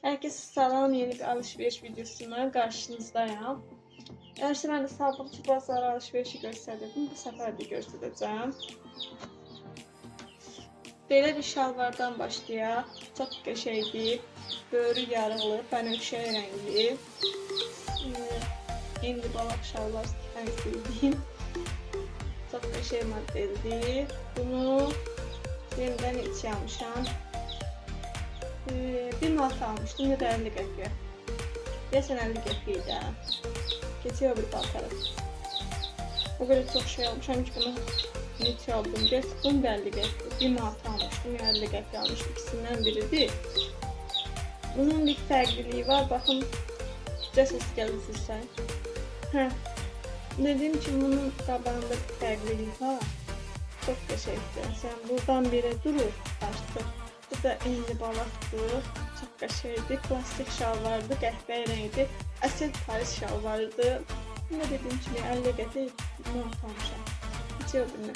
Herkese salam, yeni bir alışveriş videosundan karşınızdayım. Gerçi ben de sabıkçı pazar alışverişi gösterdim. Bu sefer de göstereceğim. Böyle bir şalvardan başlayaq. Çok qəşəngdir. Böyrü yarılı, bənövşə rəngli. İndi balaq şalvar ən sevdiyim. Çok qəşəng modeldir. Bunu yenidən içi almışam. Bir manat almıştım ya da 50 qəpiyə. Deyəsən 50 qəpiyə də. Geçiyor bir paltarı. O kadar çok şey almışam ki bunu neçə aldım. Bunu da 50 qəpiyə. Bir manat almıştım ya 50 qəpiyə almıştım. İkisindən biridir. Bunun bir fərqliliyi var. Baxın, cəsəs gəlirsən. Dediğim için bunun qabağında bir fərqliliyi var. Çok qəşəngdir. Sen buradan biri durur. Başqa. Bu da indi balıqdır. Çox qəşəngdir. Plastik şalvardır. Qəhvəyi rəngdir. Əsl Paris şalvarıdır. Yine dediğim kimi 50 qəpik manat almışam. Heç yox bunu.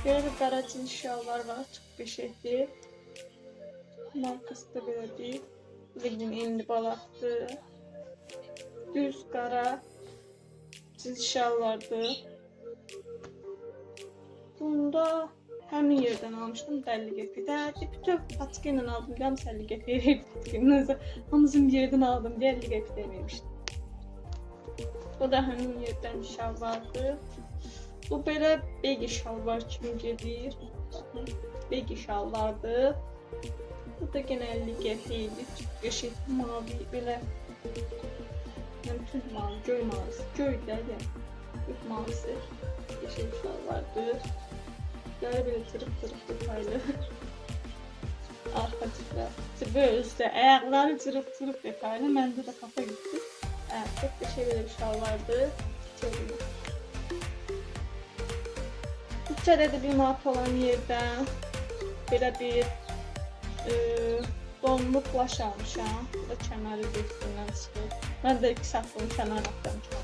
Belə bir qara cins şalvar var. Çox qəşəngdir. Markası da belədir. Bildiğin indi balıqdır. Düz qara cins şalvardır. Bunda həmin yerdən almışdım 50 qəpikdə. Bütün patika ilə aldım. Yalnız 50 qəpiyə patika. Hamısını bir yerdən aldım. 50 qəpik demişdim. Bu da həmin yerdən şalvardır. Bu belə begi şalvar kimi gedir. Begi şalvardır. Bu da yenə 50 qəpikdir. Çox qəşəng mavi belə. Tünd mavi, göy mavisi. Göy də Göy mavisi. Qəşəng şalvardır. Böyle böyle tırıp detaylı. Arka tıkla. Böyle üstte ayakları tırıp detaylı. Bende de kafa gitti. Evet, çok bir şey böyle bir şal vardı. Çevirdim. Bütçede de bir manat olan yerden böyle bir donlu plaş almışam. Bu da kənarı üstündən çıxır. Ben de 2 saat bunu kənar atlamışam.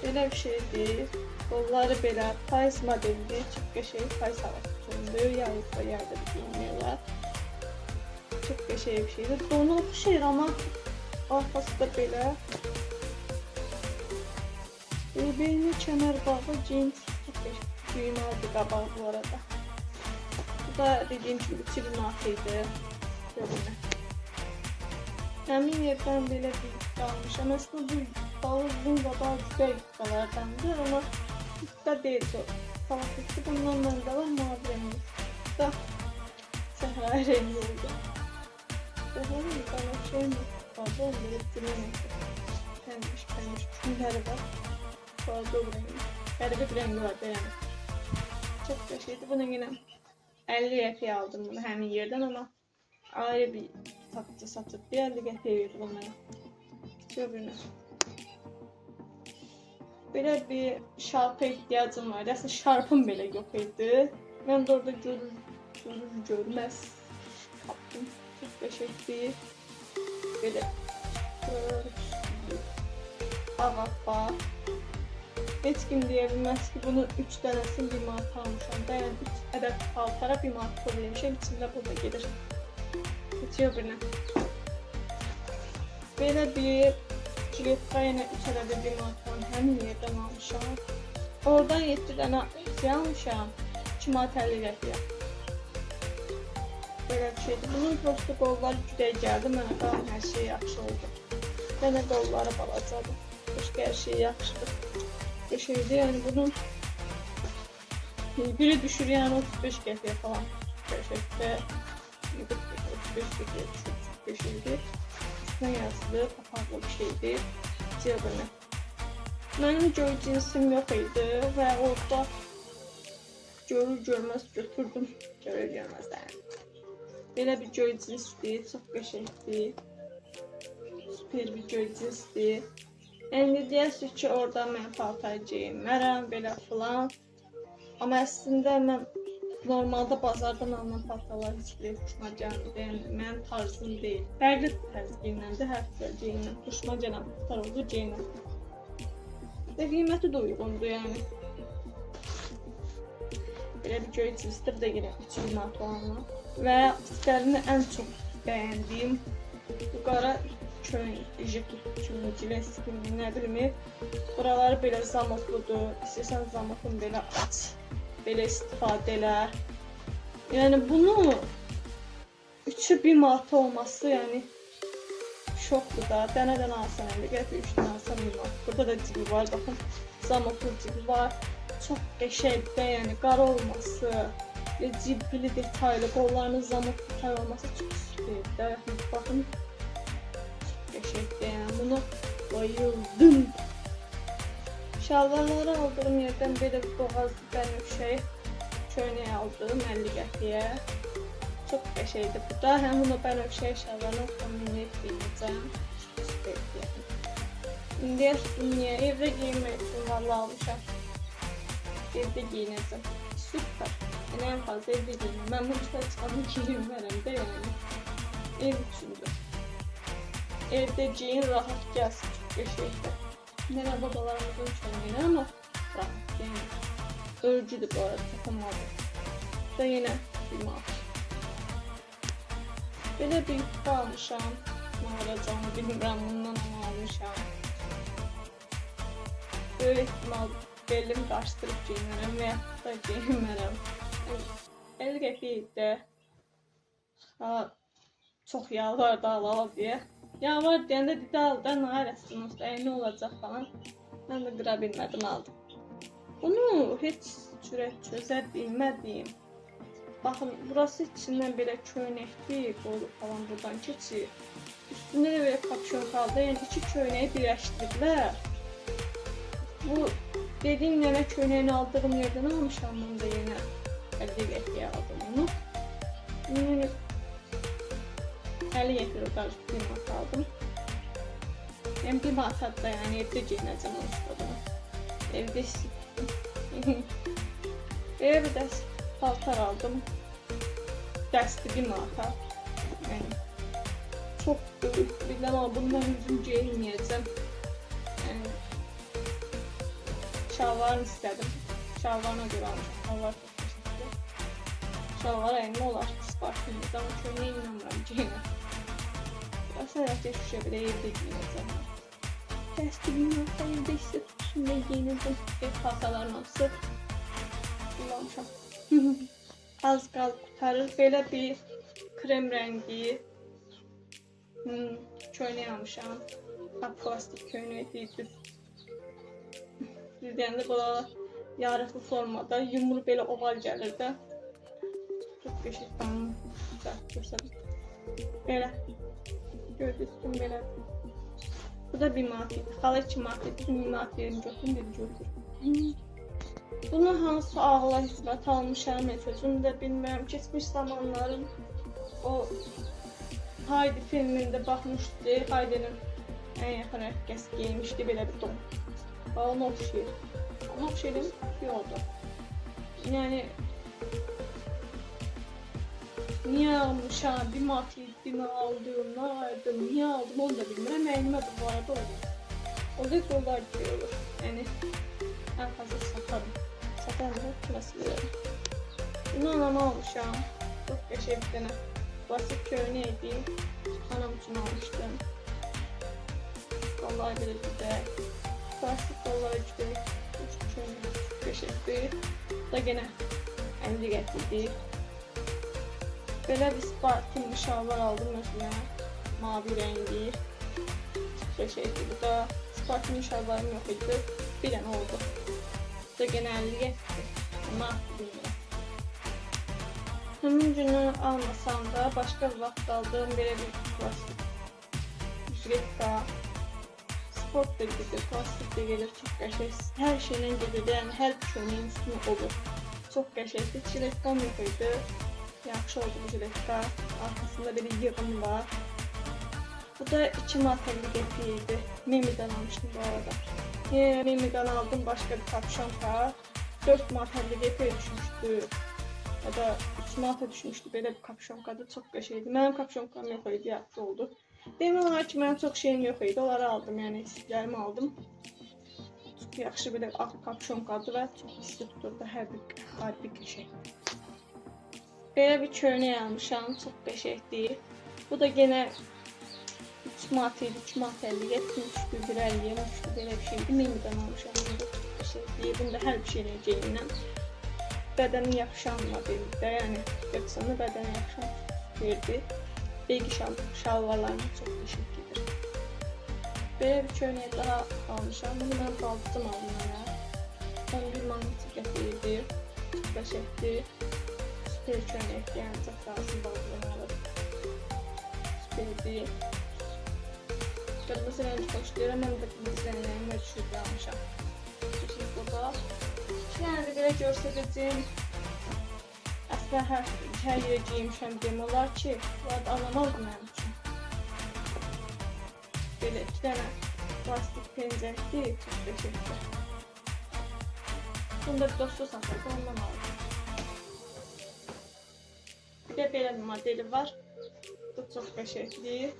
Böyle bir şeydir. Qolları belə payız modeldir. Çox qəşəng payız havasıdır. Yayıqda yayda giyiniyorlar. Çox qəşəng bir şeydir. Donu oxşayır amma arxası da belə. Beyni kənar bağı cins. Çox qəşəng. Düyün aldı qabağı bu arada. Bu da dediğim gibi çirinat idi. Həmin yerdən belə bir qalmışam. Aslında bu balığın qabağı güzel yufkalardandır ama yufka değil o. Salaklısı bundan da var mavi rengi. Da sahra rengi oldu. Sahra rengi bana şey mi? Fazla onları dinlemekte. Pembiş. Tümleri var. Fazla o rengi. Garip bir rengi vardı yani. Çok yaşaydı. Bunu yine 50 qəpiyə aldım bunu həmin yerden ama ayrı bir satıcı satıp bir 50 qəpiyə verdim onlara. Gördüğünüz. Böyle bir şarpa ihtiyacım vardı. Aslında şarpım bile yok idi. Ben de orada görmez kaptım. Çok teşekkür. Böyle ağappa. Hiç kim diyebilmez ki bunu 3 tanesini bir manat almışam. Ben 3 adet paltara bir manat koyulmuşam. İçinde burada gelir. Geçiyor birine. Böyle bir Jiletka yine 3 adet bir manat həmin yerdən almışam. Oradan 7 dənə şey almışam. 2 manat 50 qəpiyə. Belə bir şeydir. Bunun prosto qolları güdək gəldi. Mənə qalan hər şey yaxşı oldu. Yenə qolları balacadır. Başqa hər şey yaxşıdır. Bir şeydir. Yani bunun biri düşür yani 35 qəpiyə falan. Gerçekte 35 qəpiyə düşür. Bir şeydir. Üstüne yazılı, kapaklı bir şeydir. Cebine. Benim göy cinsim yok idi ve orada görür görmez götürdüm. Görür görmez yani. Böyle bir göy cinsdir, çok qəşəngdir. Süper bir göy cinsdir. İndi deyəsiniz ki, orada mən paltar geyinmərəm, belə filan. Amma əslində mən normalde bazardan alınan paltarlar hiç bile hoşuma gelmedi. Yani benim tarzım değil. Fərqli tərz giyinəndə hər türlü geyinəm. Hoşuma gələn paltar oldu geyinəm. Və qiyməti də uyğundur yani. Belə bir göy cinsdir də yenə 3 manat olanlar. və istərini ən çox bəyəndiyim bu qara jeket kimi, cilet kimi, nə bilim, buraları belə zamotludur. İstəsən zamotun belə aç, belə istifadə elə. Yəni bunu 3'ü 1 manat olması, yəni şokdur da. Dənə-dənə alsan 50 qəpik, 3 dənə alsan 1 manat. Burada da cibi var, baxın, zamotlu cibi var. Çox qəşəngdir, yəni qara olması, cibli detaylı, qollarının zamot detay olması çox süperdir. Baxın, çox qəşəngdir, yəni bunu bayıldım. Şalvarları aldığım yerdən belə boğazlı bənövşəyi köynək aldım 50 qəpiyə. Çox qəşəngdir bu da. Həm bunu bənövşəyi şalvarla kombinə edəcəm. Çox süperdir. İndi niyə evdə giyinmək üçün valla almışam. Evdə giyinəcəm. Süper. Yəni ən fazla evdə giyinəm. Mən bu çıxar çıxanı giyinmərəm də, yəni. Ev üçündür. Evdə giyin, rahat gəlsin. Çox qəşəngdir. Nənə babalarımızın köynəyi, amma rahat, yəni. Örgüdür bu arada, tapınmadır. Da yenə bir manat. Belə bir yuxu almışam. Mağaracamı bilmirəm, bundan ama almışam. Böyük ihtimal bellim qarşıdırıb giyinərəm və yaxud da giyinmərəm. 50 qəpik də çox yalvardı al deyə. Yalvar deyəndə dedi al da, nə arasın, nə olacaq falan. Mən də qıra bilmədim, aldım. Bunu heç cürə çözə bilmədim. Baxın, burası içindən belə köynəkdir, qolu falan buradan keçir. Üstündə də belə kapşon qaldı, yəni iki köynəyi birləşdiriblər. Bu dediyim nənə köynəyini aldığım yerdən almışam, bunu da yenə 50 qəpiyə aldım onu. Yəni 50 qəpiyə qarşı 1 manat aldım. Yəni 1 manat da, yəni evdə giyinəcəm onu istədim. Evdə istəyim. Belə bir də paltar aldım. Dəsti 1 manata. Yəni çox böyük. Bilməm, amma bundan üzüm geyinməyəcəm. Yəni şalvarını istədim. Şalvarına görə almışam. Şalvar çox qəşəngdir. Şalvar əyinli olar. Spartimiz, amma köynəyə inanmıram geyinəm. Sadəcə şüşə belə evdə giyinəcəm. Dəsti 1 manata evdə isə tutsun və geyinəcəm. Ev paltaların hamısı kullanmışam. Az qalıb qutarır. Belə bir krem rəngi köynək almışam. Plastik köynək deyil. Düz deyəndə belə yarıqlı formada yumru belə oval gəlir də. Çox qəşəng göstərir. Belə. Gördüyünüz belə. Bu da 1 manat idi. Xala 2 manat idi. 1 manat yerini götürün, dedi götür. Bunu hansı ağla hizmət almışam, özüm də bilmirəm. Keçmiş zamanların o Haydi filmində baxmışdı. Haydi'nin ən yaxın rəfiqəsi giymişdi belə bir don. Ona oxşayır. Ona oxşayır, yoxdur. Yəni niyə almışam, 1 manat yedim, aldım, nə aldım, niyə aldım onu da bilmirəm. Əynimə də bu arada olur. O da yollar gibi olur. Yəni ən fazla satarım. Satarım da kilası veririm. Bunu anama almışam. Çox qəşəng bir dənə basit köynək idi. Anam üçün almışdım. Vallahi belə güzel. Plastik vallahi güzel. Köynək çox qəşəngdir. Bu da gene 50 qəpikdir. Belə bir spartin bir şalvar aldım özümə. Mavi rəngi. Çox qəşəngdir. Bu da spartin şalvarım yox idi. Bir dənə oldu. Bu da gene 50 qəpikdir. Ama bilmirəm. Həmin günü almasam da başqa bir vaxt aldığım belə bir plastik jiletka. Sport da gedir, plastik de gelir, çox qəşəng. Hər şeylə gedir, yəni hər köynəyin üstünə olur. Çox qəşəngdir. Jiletkam yox idi. Yaxşı oldu bu jiletka. Arkasında belə yığım var. Bu da 2 manat 50 qəpik idi. Memi'dən almışdım bu arada. Memi'dən aldım başqa bir kapşonka. 4 manat 50 qəpiyə düşmüşdü. Ya da 3 manata düşmüşdü belə bir kapşonkadır. Çox qəşəngdir. Mənim kapşonkam yox idi, yaxşı oldu. Demək olar ki, mənim çox şeyim yox idi. Onları aldım, yəni istəklərimi aldım. Çox yaxşı belə ağ kapşonkadır və çox isti tuturdu. Hərbi qəşəngdir. Belə bir köynək almışam, çox qəşəngdir. Bu da yenə 3 manat idi, 3 manat 50, 73 bir 50, 73 belə bir şeydi. Minimumdan almışam. Bunu da hər bir şeylə geyinəm. Bədənə yapışan modeldə, yəni götürsəndə bədənə yapışan verdi. Beygi şalvarlarına çox qəşəngdir. Belə bir köynək daha almışam. Bunu mən baldızım aldım mənə. 11 manat gətirdi. Çox qəşəngdir. Süper köynəkdir, yəni çox lazım baldızım alır. Süperdir. Qırmızı rəngi xoşlayıram, mən də qırmızı rənglərini ölçüdə almışam. Burada. İki dənə də belə göstərəcəyim. Əslində hər yerə geymişəm demək olar ki, bunlar da anlamazdı mənim üçün. Belə iki dənə plastik pencəkdir, çox qəşəngdir. Bunu da bir dostu satırdı, ondan aldım. Bir də belə bir modeli var. Bu çox qəşəngdir.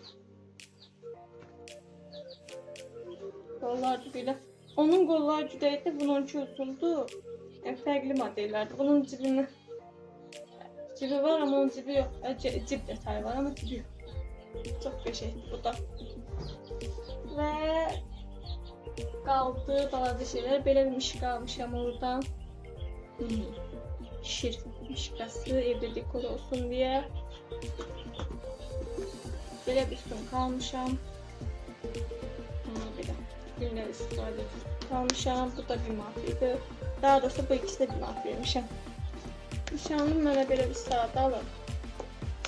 Qollar belə. Onun qolları cüdəydi, bununki uzundur. Yəni fərqli modellərdir. Bunun cibi var, amma onun cibi yox. Cib detayı var, amma cibi yox. Çox qəşəngdir bu da. Və qaldı balaca şeylər. Belə bir mişq almışam oradan. Şir mişqası, evdə dekor olsun deyə. Belə bir sumka almışam. Belə. Günlər istifadə almışam. Bu da bir manat idi. Daha doğrusu bu ikisi də bir manat vermişəm. Nişanlım mənə belə bir saat alır.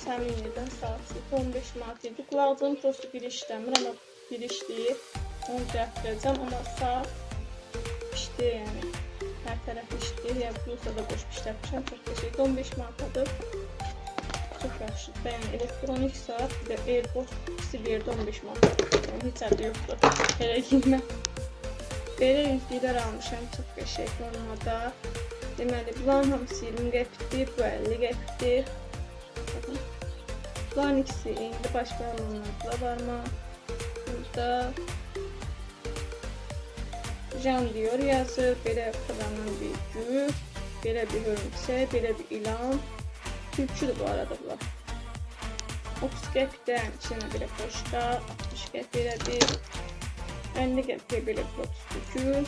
Səmimiyyədən saat 15 manat idi. Qulağım prosto bir işləmir, amma bir işləyir. Onu düzəltdirəcəm, amma saat işdir, yəni hər tərəf işdir. Yəni pulusa da qoşub işlətmişəm. Çox qəşəngdir. 15 manatadır. Çox yaxşıdır. Yəni elektronik saat, bir də AirPods ikisi verdi 15 manat. Yəni heç adı yoxdur. Belə giyinmə. Belə yüzlüklər almışam, çox qəşəng formada. Deməli, bunların hamısı 20 qəpikdir, bu 50 qəpikdir. Bunların ikisi eynidir, başqa alınlarla varma. Burada Jan Dior yazır, belə fırlanan bir gül, belə bir hörümçək, belə bir ilan. Türkçüdür bu arada bunlar. 30 qəpikdən içinə belə poşta, 60 qəpik belə bir, 50 qəpik belə bir 30 gül.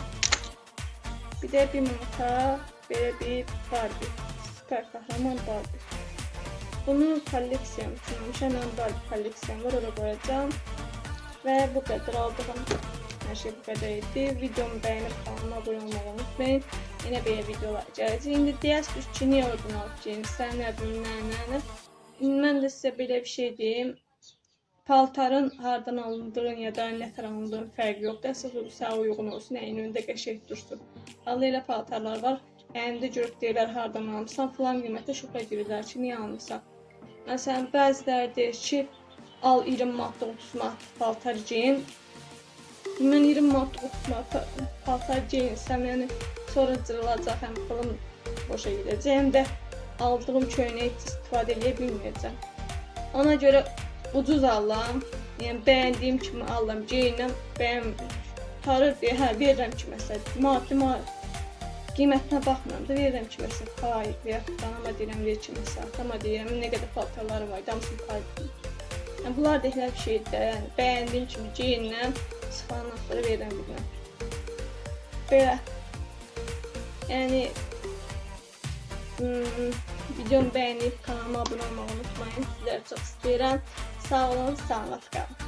Bir də bir manata belə bir Barbie, süper kahraman Barbie. Bunu kolleksiyam üçün almışam, mən Barbie kolleksiyam var, oraya qoyacağım. Və bu qədər aldığım hər şey bu qədər idi. Videomu bəyənib kanalıma abunə olmağı unutmayın. Yine belə videolar gələcək. İndi deyəsiniz ki, niyə oradan alıb geyinirsən, nədir, nə. Mən də sizə belə bir şey deyim. Paltarın hardan alındığın ya da nə tər alındığın fərqi yoxdur. Əsas sənə uyğun olsun, əynində qəşəng dursun. Allah elə paltarlar var. Əynində görüb deyirlər hardan almışsan, filan qiymətə şoka girirlər ki, niyə almışsan. Məsələn, bəziləri deyir ki, al 20 manat, 30 manat paltar geyin. Mən 20 manat, 30 manat paltar geyinsəm, yəni sonra cırılacaq, həm pulum boşa gedəcək, həm də aldığım köynəyi istifadə edə bilməyəcəm. Ona görə ucuz alıram, yəni bəyəndiyim kimi alıram, geyinəm, tarır deyə, hə, verirəm ki, məsələn, maddi qiymətinə baxmıram da, verirəm ki, məsələn, pay və yaxud anama deyirəm, ver ki, məsələn, atama deyirəm, nə qədər paltarlarım var, damsın pay deyirəm. Yəni, bunlar da elə bir şeydir də, yəni, bəyəndiyim kimi geyinəm, sıxılandan sonra verirəm bilməm. Belə. Yəni, videomu bəyənib kanalıma abunə olmağı unutmayın. Sizləri çox istəyirəm. Sağ olun, sağlıqla qalın.